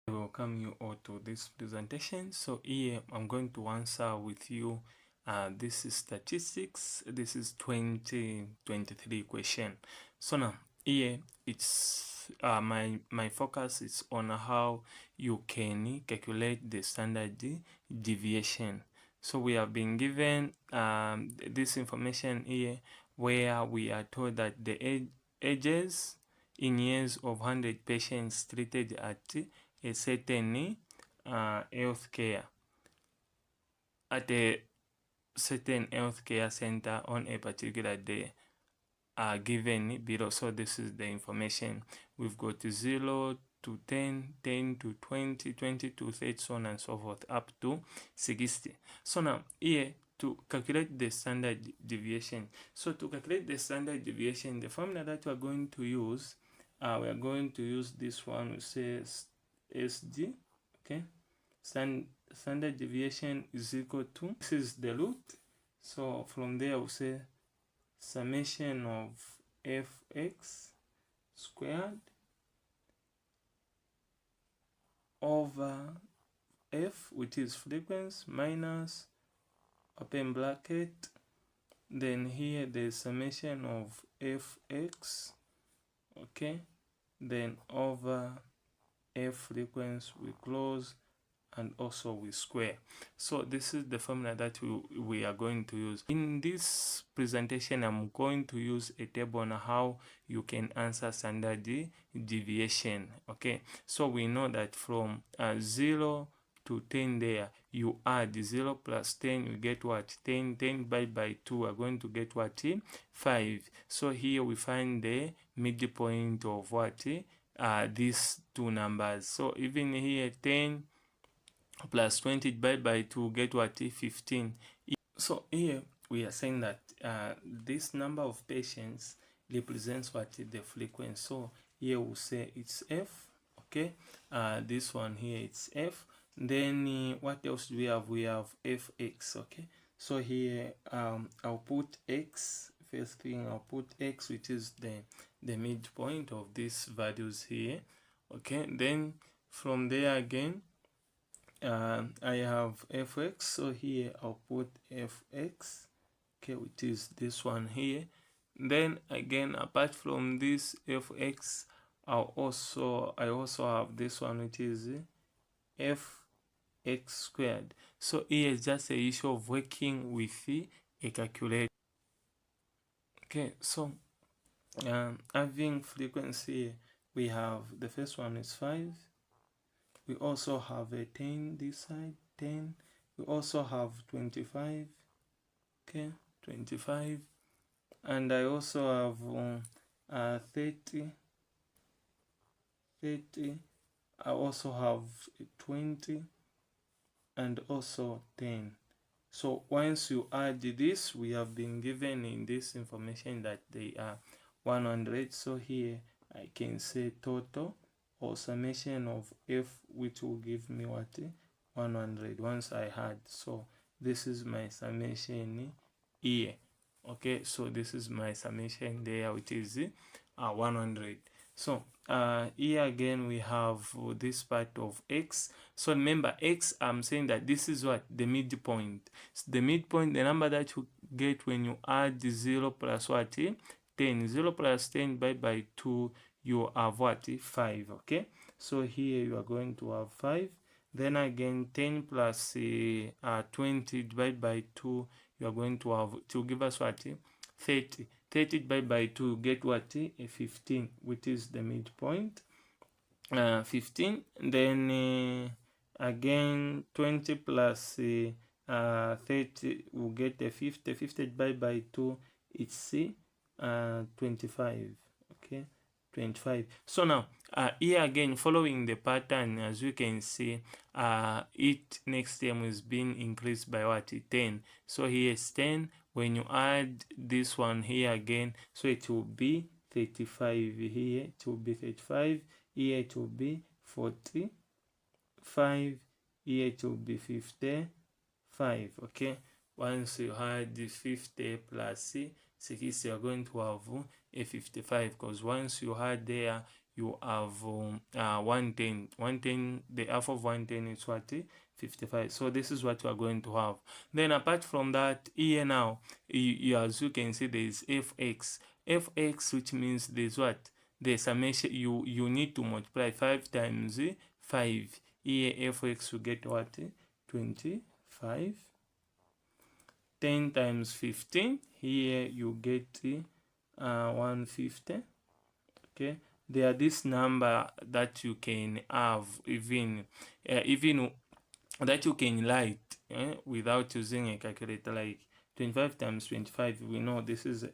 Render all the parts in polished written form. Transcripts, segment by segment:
I welcome you all to this presentation. So here I'm going to answer with you. This is statistics. This is 2023 question. So now here it's my focus is on how you can calculate the standard deviation. So we have been given this information here where we are told that the ages in years of 100 patients treated at a certain healthcare at a certain healthcare center on a particular day are given below. So this is the information. We've got 0 to 10, 10 to 20, 20 to 30, so on and so forth, up to 60. So now here to calculate the standard deviation. So to calculate the standard deviation, the formula that we are going to use, we are going to use this one. We say SD, okay? Standard deviation is equal to, this is the root. So from there we say summation of fx squared over f, which is frequency, minus open bracket, then here the summation of fx, okay, then over f frequency, we close, and also we square. So this is the formula that we are going to use. In this presentation, I'm going to use a table on how you can answer standard deviation. Okay, so we know that from 0 to 10 there, you add 0 plus 10, you get what? 10. 10 divided by 2, we're going to get what? 5. So here we find the midpoint of what? These two numbers. So even here 10 plus 20 divided by 2 get what? 15. So here we are saying that this number of patients represents what? The frequency. So here we'll say it's f, okay? This one here it's f. Then what else do we have? We have fx, okay? So here I'll put x. First thing I'll put x, which is the midpoint of these values here, okay? Then from there again, I have fx, so here I'll put fx, okay, which is this one here. Then again, apart from this fx, I also have this one, which is fx squared. So here is just a issue of working with a calculator. Okay, so having frequency, we have the first one is 5. We also have a 10 this side, 10. We also have 25, okay, 25. And I also have 30, 30. I also have 20 and also 10. So once you add this, we have been given in this information that they are 100. So here I can say total or summation of f, which will give me what? 100 once I had. So this is my summation here, okay? So this is my summation there, which is 100. So here again we have this part of x. So remember, x, I'm saying that this is what? The midpoint. So the midpoint, the number that you get when you add 0 plus what? 10. 0 plus 10 divided by 2, you have what? 5, okay? So here you are going to have 5. Then again 10 plus 20 divided by 2, you are going to have, to give us what? 30. 30 divided by 2, you get what? 15, which is the midpoint. 15. Then again 20 plus 30 will get a 50. 50 divided by 2, it's 25, okay? 25. So now here again, following the pattern, as you can see, each next term is being increased by what? 10. So here is 10. When you add this one here again, so it will be 35 here, it will be 35 here, it will be 45 here, it will be 55, okay? Once you add the 50 plus 60, you are going to have a 55, because once you add there, you have 110. 110, the half of 110 is what? 55. So this is what you are going to have. Then apart from that, here now, as you can see, there is fx. Fx, which means there's what? The summation, you need to multiply 5 times 5. Here fx you get what? 25. 10 times 15. Here you get 150. Okay, there are this number that you can have even that you can write without using a calculator, like 25 times 25. We know this is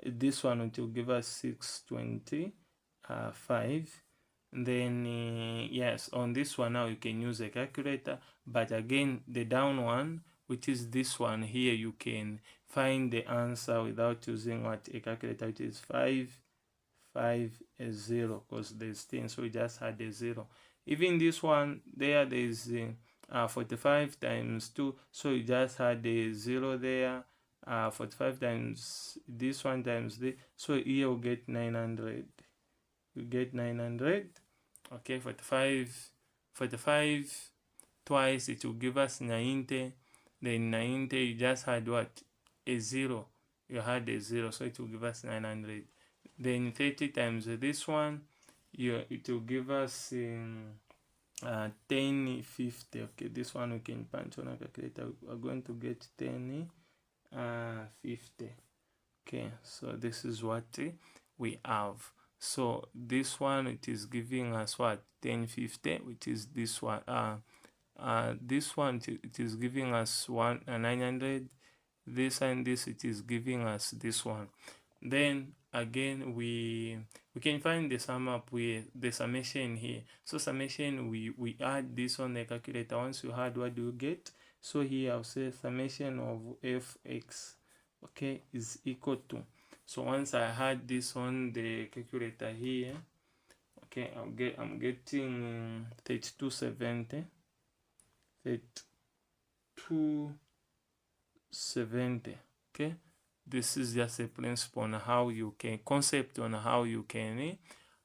this one, which will give us 625. Then yes, on this one now you can use a calculator, but again the down one, which is this one here, you can find the answer without using what? A calculator, which is 550, because there's 10, so we just had a 0. Even this one there is 45 times 2, so you just had a 0 there. 45 times this one times this, so here you get 900. You get 900. Okay, 45 twice, it will give us 90. Then 90, you just had what? A 0. You had a 0, so it will give us 900. Then 30 times this one, it will give us 1050. Okay, this one we can punch on a calculator. We're going to get 1050. Okay, so this is what we have. So this one, it is giving us what? 1050, which is this one. This one, it is giving us 900. This and this, it is giving us this one. Then again, we can find the sum up with the summation here. So summation, we add this on the calculator. Once you add, what do you get? So here I'll say summation of fx, okay, is equal to. So once I had this on the calculator here, okay, I'm getting 3270. 3270. Okay, this is just a principle on how you can, concept on how you can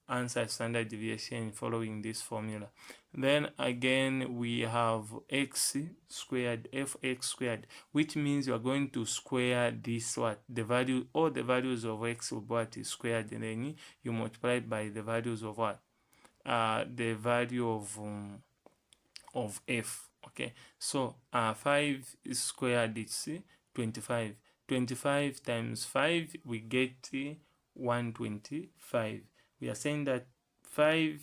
answer standard deviation following this formula. Then again, we have x squared, fx squared, which means you are going to square this, what? The value, all the values of x will be what is squared, and then you multiply by the values of what? The value of f. Okay, so 5 is squared, it's 25. 25 times 5, we get 125. We are saying that 5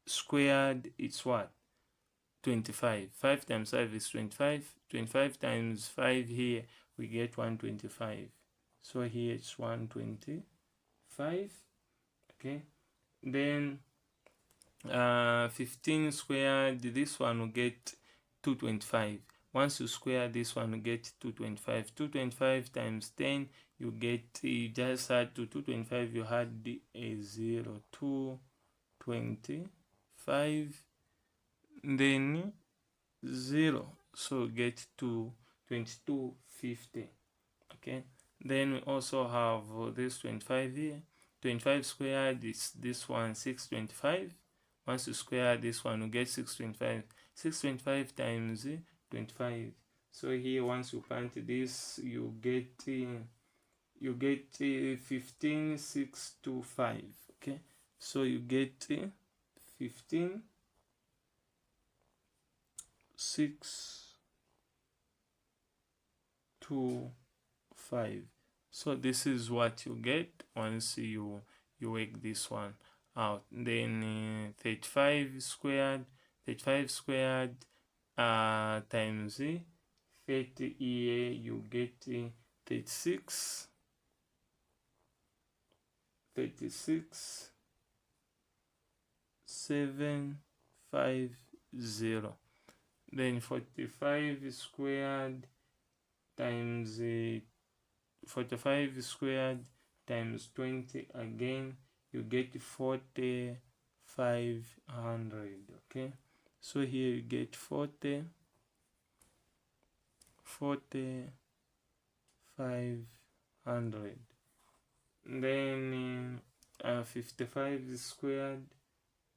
squared is what? 25. 5 times 5 is 25. 25 times 5 here, we get 125. So here it's 125. Okay, then 15 squared, this one will get 225. Once you square this one, you get 225. 225 times 10, you get, you just add to 225, you had a 0, 225, then 0, so you get to 2250. Okay, then we also have this 25 here. 25 squared is this one, 625. Once you square this one, you get 625. 625 times 25. So here, once you count this, you get 15625. Okay, so you get 15625. So this is what you get once you work this one out. Then 35 squared times 30 here, you get 36 750. Then 45 squared times 45 squared times 20 again, you get 4500. Okay, so here you get 4500. Then 55 squared,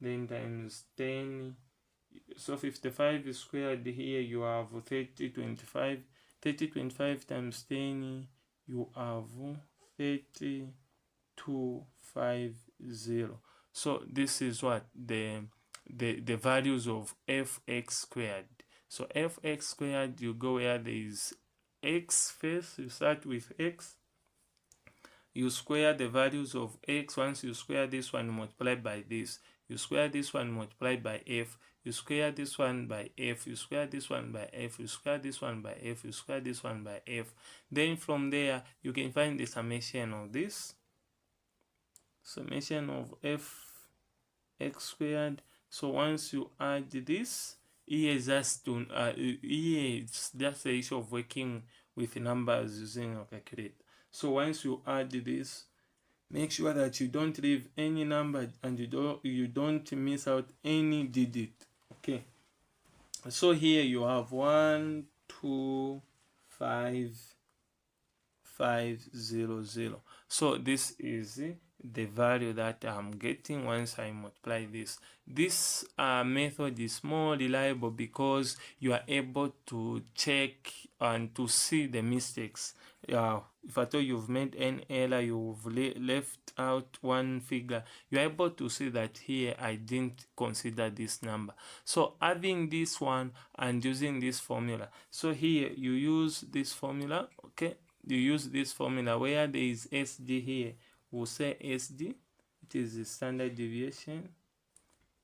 then times 10. So 55 squared here you have 3025. 3025 times 10 you have 3250. So this is what the values of fx squared. So fx squared, you go where there is x first, you start with x, you square the values of x. Once you square this one, multiply by this, you square this one, multiply by f, you square this one by f, you square this one by f, you square this one by f, you square this one by f. Then from there you can find the summation of this, summation of f x squared. So once you add this, here is just to here it's just the issue of working with numbers using a calculator. So once you add this, make sure that you don't leave any number and you don't miss out any digit. Okay, so here you have 1 2 5 5 0 0. So this is the value that I'm getting once I multiply this. This method is more reliable because you are able to check and to see the mistakes. If at all you've made an error, you've left out one figure, you're able to see that here I didn't consider this number. So having this one and using this formula, so here you use this formula. Okay, you use this formula where there is SD here, we'll say SD, it is the standard deviation.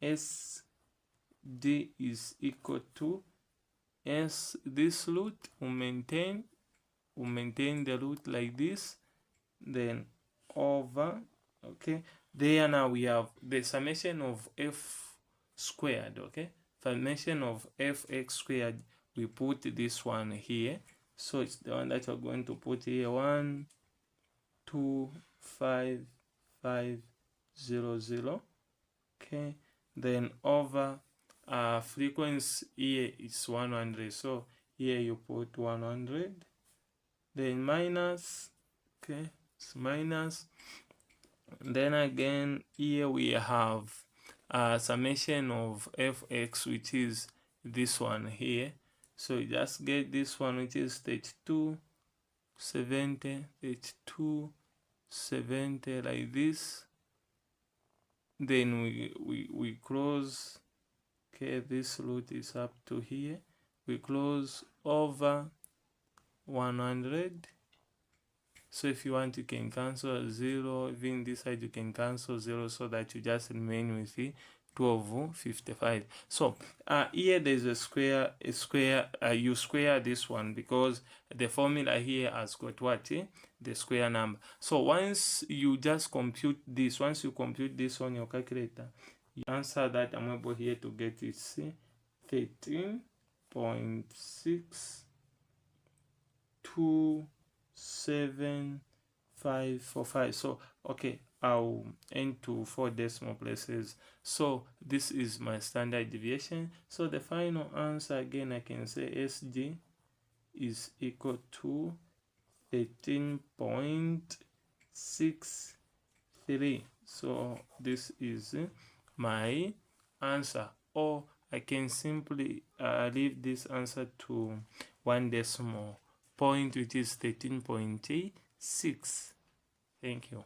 SD is equal to S, this root will maintain the root like this, then over, okay, there now we have the summation of f squared. Okay, summation of fx squared, we put this one here, so it's the one that we're going to put here, 1 2 5 5 0 0. Okay, then over frequency here is 100, so here you put 100, then minus, okay, it's minus, then again here we have summation of fx, which is this one here. So you just get this one, which is 32 70 32 70 like this. Then we close. Okay, this root is up to here, we close over 100. So if you want, you can cancel 0, even this side you can cancel 0, so that you just remain with the 1255. So here there's a square, you square this one because the formula here has got what, the square number. So once you just compute this, once you compute this on your calculator, the answer that I'm able here to get is 13.627545. So okay, I'll end to 4 decimal places. So this is my standard deviation. So the final answer, again, I can say SD is equal to 13.63. So this is my answer, or I can simply leave this answer to 1 decimal point, which is 13.6. Thank you.